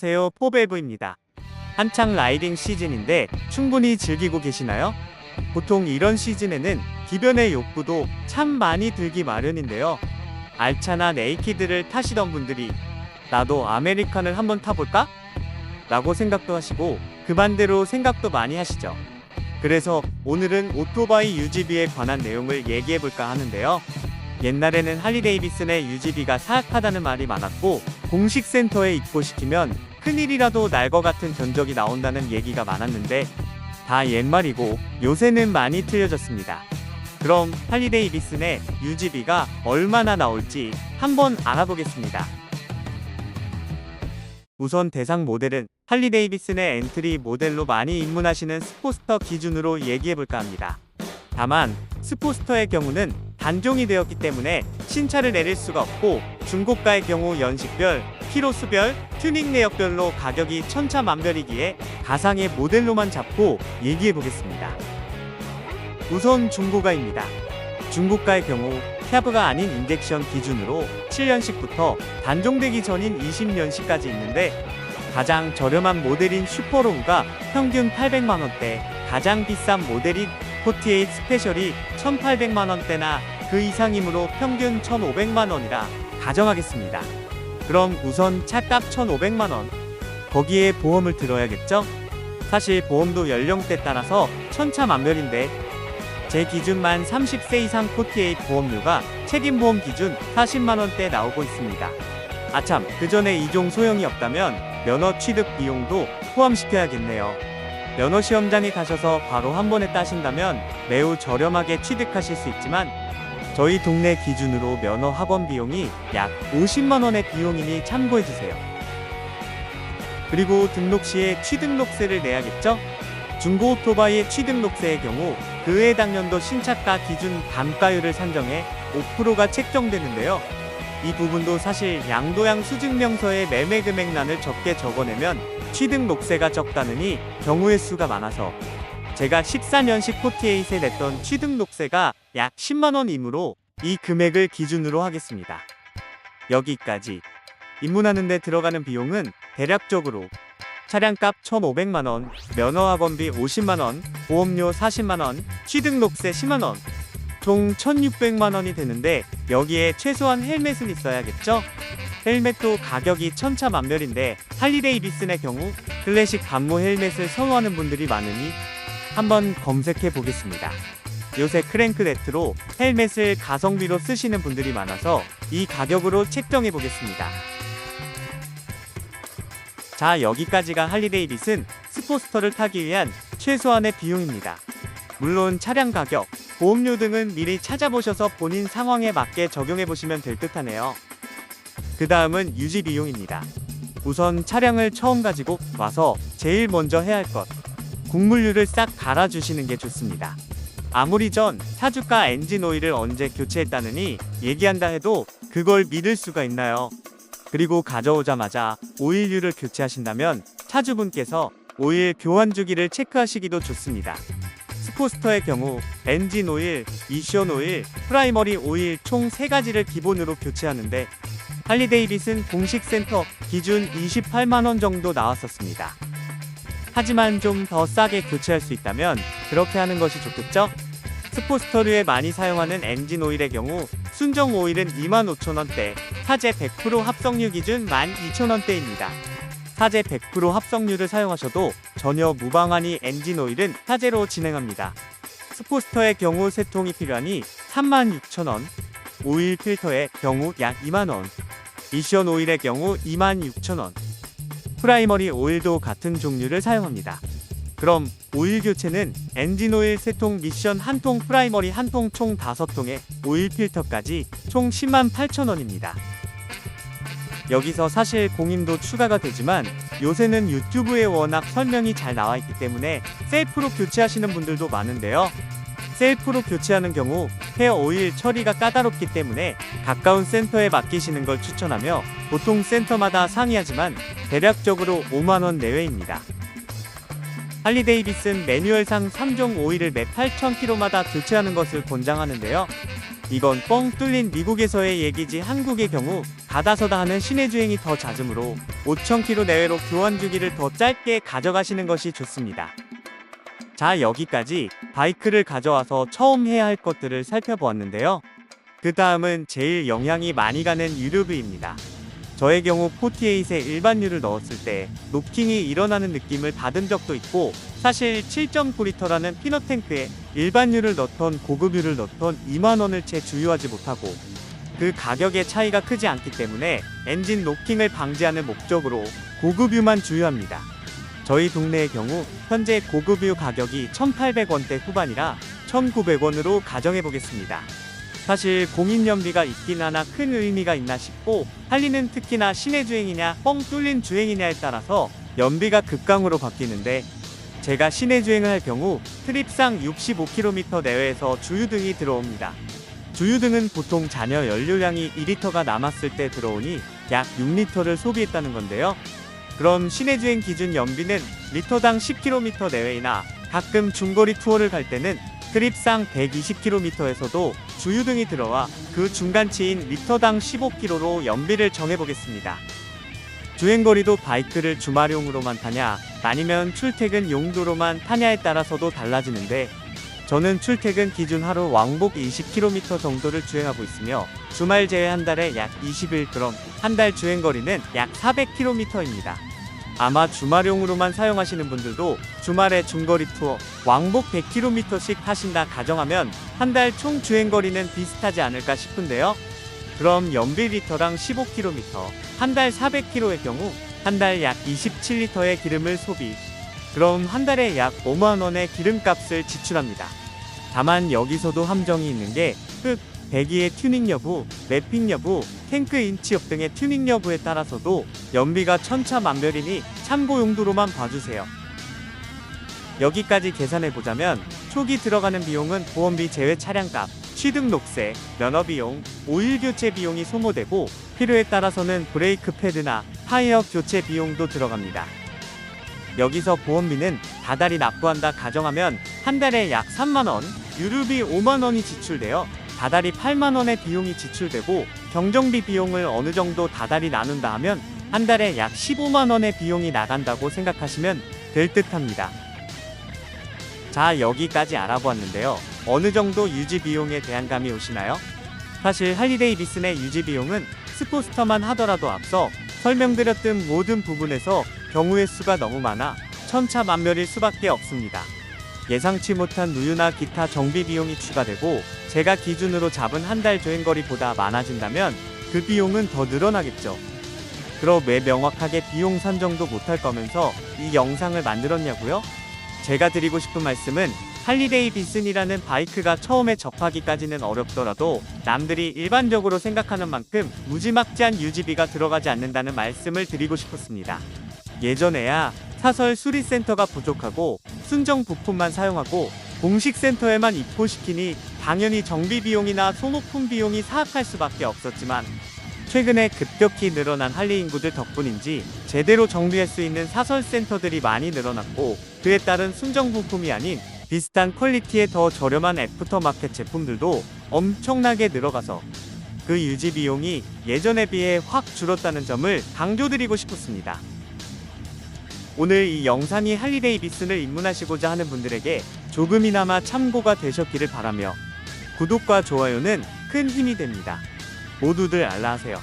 안녕하세요, 포베브입니다. 한창 라이딩 시즌인데 충분히 즐기고 계시나요? 보통 이런 시즌에는 기변의 욕구도 참 많이 들기 마련인데요. 알차나 네이키드를 타시던 분들이 나도 아메리칸을 한번 타볼까? 라고 생각도 하시고 그 반대로 생각도 많이 하시죠. 그래서 오늘은 오토바이 UGB에 관한 내용을 얘기해볼까 하는데요. 옛날에는 할리데이비슨의 UGB가 사악하다는 말이 많았고 공식 센터에 입고시키면 큰일이라도 날 것 같은 견적이 나온다는 얘기가 많았는데 다 옛말이고 요새는 많이 틀려졌습니다. 그럼 할리데이비슨의 UGB가 얼마나 나올지 한번 알아보겠습니다. 우선 대상 모델은 할리데이비슨의 엔트리 모델로 많이 입문하시는 스포스터 기준으로 얘기해볼까 합니다. 다만 스포스터의 경우는 단종이 되었기 때문에 신차를 내릴 수가 없고 중고가의 경우 연식별, 키로수별, 튜닝 내역별로 가격이 천차만별이기에 가상의 모델로만 잡고 얘기해보겠습니다. 우선 중고가입니다. 중고가의 경우 캬브가 아닌 인젝션 기준으로 7년식부터 단종되기 전인 20년식까지 있는데 가장 저렴한 모델인 슈퍼로우가 평균 800만원대, 가장 비싼 모델인 48 스페셜이 1800만원대나 그 이상이므로 평균 1500만원이라 가정하겠습니다. 그럼 우선 차값 1500만원, 거기에 보험을 들어야겠죠? 사실 보험도 연령대 따라서 천차만별인데 제 기준 만 30세 이상 48 보험료가 책임보험 기준 40만원대 나오고 있습니다. 아참, 그 전에 이종 소형이 없다면 면허 취득 비용도 포함시켜야겠네요. 면허 시험장에 가셔서 바로 한 번에 따신다면 매우 저렴하게 취득하실 수 있지만 저희 동네 기준으로 면허 학원 비용이 약 50만원의 비용이니 참고해주세요. 그리고 등록 시에 취등록세를 내야겠죠? 중고 오토바이의 취등록세의 경우 그 해당년도 신차가 기준 감가율을 산정해 5%가 책정되는데요. 이 부분도 사실 양도양 수증명서에 매매 금액란을 적게 적어내면 취등록세가 적다느니 경우의 수가 많아서 제가 14년식 48에 냈던 취등록세가 약 10만원이므로 이 금액을 기준으로 하겠습니다. 여기까지. 입문하는 데 들어가는 비용은 대략적으로 차량값 1,500만원, 면허학원비 50만원, 보험료 40만원, 취등록세 10만원, 총 1,600만원이 되는데 여기에 최소한 헬멧은 있어야겠죠? 헬멧도 가격이 천차만별인데 할리데이비슨의 경우 클래식 감모 헬멧을 선호하는 분들이 많으니 한번 검색해 보겠습니다. 요새 크랭크 레트로 헬멧을 가성비로 쓰시는 분들이 많아서 이 가격으로 책정해 보겠습니다. 자, 여기까지가 할리데이비슨 스포스터를 타기 위한 최소한의 비용입니다. 물론 차량 가격, 보험료 등은 미리 찾아보셔서 본인 상황에 맞게 적용해 보시면 될 듯하네요. 그 다음은 유지 비용입니다. 우선 차량을 처음 가지고 와서 제일 먼저 해야 할 것, 국물유를 싹 갈아주시는 게 좋습니다. 아무리 전 차주가 엔진 오일을 언제 교체했다느니 얘기한다 해도 그걸 믿을 수가 있나요? 그리고 가져오자마자 오일류를 교체하신다면 차주분께서 오일 교환 주기를 체크하시기도 좋습니다. 스포스터의 경우 엔진 오일, 미션 오일, 프라이머리 오일 총 3가지를 기본으로 교체하는데 할리데이비슨 공식 센터 기준 28만원 정도 나왔었습니다. 하지만 좀 더 싸게 교체할 수 있다면 그렇게 하는 것이 좋겠죠? 스포스터류에 많이 사용하는 엔진 오일의 경우 순정 오일은 25,000원대, 사제 100% 합성유 기준 12,000원대입니다. 사제 100% 합성유를 사용하셔도 전혀 무방하니 엔진 오일은 사제로 진행합니다. 스포스터의 경우 세 통이 필요하니 36,000원, 오일 필터의 경우 약 2만원, 미션 오일의 경우 26,000원, 프라이머리 오일도 같은 종류를 사용합니다. 그럼 오일 교체는 엔진 오일 3통, 미션 1통, 프라이머리 1통 총 5통에 오일 필터까지 총 108,000원입니다. 여기서 사실 공임도 추가가 되지만 요새는 유튜브에 워낙 설명이 잘 나와있기 때문에 셀프로 교체하시는 분들도 많은데요. 셀프로 교체하는 경우 헤어 오일 처리가 까다롭기 때문에 가까운 센터에 맡기시는 걸 추천하며 보통 센터마다 상이하지만 대략적으로 5만원 내외입니다. 할리데이비슨 매뉴얼상 3종 오일을 매 8,000km마다 교체하는 것을 권장하는데요. 이건 뻥 뚫린 미국에서의 얘기지 한국의 경우 가다서다 하는 시내 주행이 더 잦으므로 5,000km 내외로 교환 주기를 더 짧게 가져가시는 것이 좋습니다. 자, 여기까지 바이크를 가져와서 처음 해야 할 것들을 살펴보았는데요. 그 다음은 제일 영향이 많이 가는 유류비입니다. 저의 경우 48에 일반유를 넣었을 때 노킹이 일어나는 느낌을 받은 적도 있고, 사실 7.9L라는 피넛탱크에 일반유를 넣던 고급유를 넣던 2만원을 채 주유하지 못하고, 그 가격의 차이가 크지 않기 때문에 엔진 노킹을 방지하는 목적으로 고급유만 주유합니다. 저희 동네의 경우 현재 고급유 가격이 1,800원대 후반이라 1,900원으로 가정해보겠습니다. 사실 공인연비가 있긴 하나 큰 의미가 있나 싶고, 할리는 특히나 시내 주행이냐 뻥 뚫린 주행이냐에 따라서 연비가 급강으로 바뀌는데, 제가 시내 주행을 할 경우 트립상 65km 내외에서 주유등이 들어옵니다. 주유등은 보통 잔여 연료량이 2리터가 남았을 때 들어오니 약 6리터를 소비했다는 건데요. 그럼 시내 주행 기준 연비는 리터당 10km 내외이나 가끔 중거리 투어를 갈 때는 트립상 120km에서도 주유등이 들어와 그 중간치인 리터당 15km로 연비를 정해보겠습니다. 주행거리도 바이크를 주말용으로만 타냐 아니면 출퇴근 용도로만 타냐에 따라서도 달라지는데, 저는 출퇴근 기준 하루 왕복 20km 정도를 주행하고 있으며 주말 제외 한 달에 약 20일, 그럼 한 달 주행거리는 약 400km입니다. 아마 주말용으로만 사용하시는 분들도 주말에 중거리 투어 왕복 100km씩 하신다 가정하면 한 달 총 주행거리는 비슷하지 않을까 싶은데요. 그럼 연비 리터당 15km, 한 달 400km의 경우 한 달 약 27리터의 기름을 소비. 그럼 한 달에 약 5만원의 기름값을 지출합니다. 다만 여기서도 함정이 있는 게 배기의 튜닝 여부, 랩핑 여부, 탱크 인치업 등의 튜닝 여부에 따라서도 연비가 천차만별이니 참고 용도로만 봐주세요. 여기까지 계산해보자면 초기 들어가는 비용은 보험비 제외 차량값, 취등록세, 면허비용, 오일 교체 비용이 소모되고, 필요에 따라서는 브레이크 패드나 타이어 교체 비용도 들어갑니다. 여기서 보험비는 다달이 납부한다 가정하면 한 달에 약 3만원, 유류비 5만원이 지출되어 다달이 8만원의 비용이 지출되고, 경정비 비용을 어느 정도 다달이 나눈다 하면 한 달에 약 15만원의 비용이 나간다고 생각하시면 될 듯 합니다. 자, 여기까지 알아보았는데요. 어느 정도 유지 비용에 대한 감이 오시나요? 사실 할리데이비슨의 유지 비용은 스포스터만 하더라도 앞서 설명드렸던 모든 부분에서 경우의 수가 너무 많아 천차만별일 수밖에 없습니다. 예상치 못한 누유나 기타 정비 비용이 추가되고, 제가 기준으로 잡은 한 달 주행거리보다 많아진다면 그 비용은 더 늘어나겠죠. 그럼 왜 명확하게 비용 산정도 못할 거면서 이 영상을 만들었냐고요? 제가 드리고 싶은 말씀은, 할리데이비슨이라는 바이크가 처음에 접하기까지는 어렵더라도 남들이 일반적으로 생각하는 만큼 무지막지한 유지비가 들어가지 않는다는 말씀을 드리고 싶었습니다. 예전에야 사설 수리센터가 부족하고 순정 부품만 사용하고 공식 센터에만 입고시키니 당연히 정비 비용이나 소모품 비용이 사악할 수밖에 없었지만, 최근에 급격히 늘어난 할리 인구들 덕분인지 제대로 정비할 수 있는 사설 센터들이 많이 늘어났고, 그에 따른 순정 부품이 아닌 비슷한 퀄리티의 더 저렴한 애프터마켓 제품들도 엄청나게 늘어가서 그 유지 비용이 예전에 비해 확 줄었다는 점을 강조드리고 싶었습니다. 오늘 이 영상이 할리데이비슨을 입문하시고자 하는 분들에게 조금이나마 참고가 되셨기를 바라며, 구독과 좋아요는 큰 힘이 됩니다. 모두들 알라하세요.